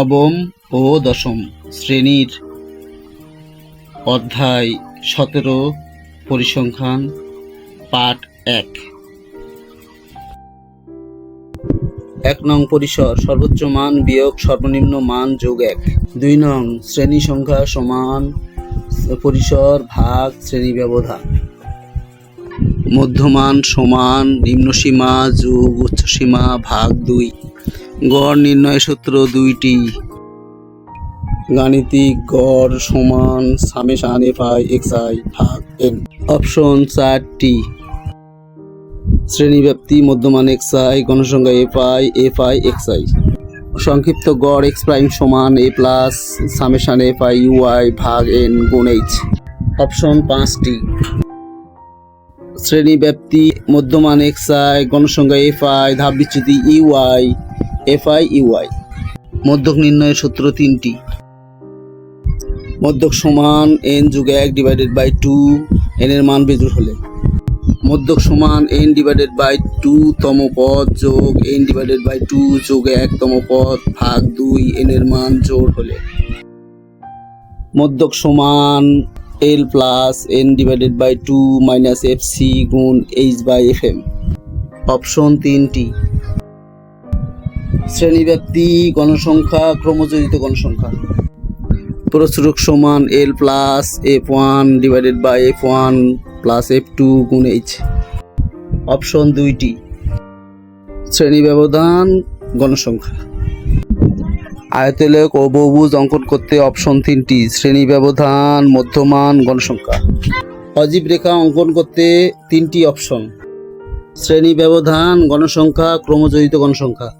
নবম ও দশম শ্রেণীর অধ্যায় 17 পরিসংখ্যান পাঠ 1 নং পরিসর সর্বোচ্চ মান বিয়োগ সর্বনিম্ন মান যোগ 1। 2 নং শ্রেণী সংখ্যা সমান পরিসর ভাগ শ্রেণী ব্যবধান। মধ্যমান সমান নিম্নসীমা যোগ উচ্চসীমা ভাগ 2। গড় নির্ণয় সূত্র 2টি। গাণিতিক গড় সমান সামেশান fi xi ভাগ n। অপশন 4টি। শ্রেণীব্যাপ্তি মধ্যমান xi গণসংখ্যা fi xi। সংক্ষিপ্ত গড় x প্রাইম সমান a plus summation fi uy ভাগ n গুণ h। অপশন 5টি। শ্রেণীব্যাপ্তি মধ্যমান xi গণসংখ্যা fi ধাপ বিচ্যুতি uy fi uy। মধ্যক নির্ণয়ের সূত্র 3টি। মধ্যক সমান n যোগ 1 ডিভাইডেড বাই 2 n এর মান বেজোড় হলে। মধ্যক সমান n ডিভাইডেড বাই 2 তম পদ যোগ n ডিভাইডেড বাই 2 যোগ 1 তম পদ ভাগ 2 n এর মান জোড় হলে। মধ্যক সমান l plus n divided by 2 minus fc গুণ h বাই fm। অপশন 3টি। শ্রেণীব্যাপ্তি গণসংখ্যা ক্রমযোজিত গণসংখ্যা। প্রস্তুরক সমান l plus f1 divided by f1 plus f2 গুণ h। অপশন 2টি। শ্রেণী ব্যবধান গণসংখ্যা। আয়তলেখ ও বহুভুজ অঙ্কন করতে অপশন 3টি। শ্রেণী ব্যবধান মধ্যমান গণসংখ্যা। অজীব রেখা অঙ্কন করতে 3টি অপশন। শ্রেণী ব্যবধান গণসংখ্যা ক্রমযোজিত গণসংখ্যা।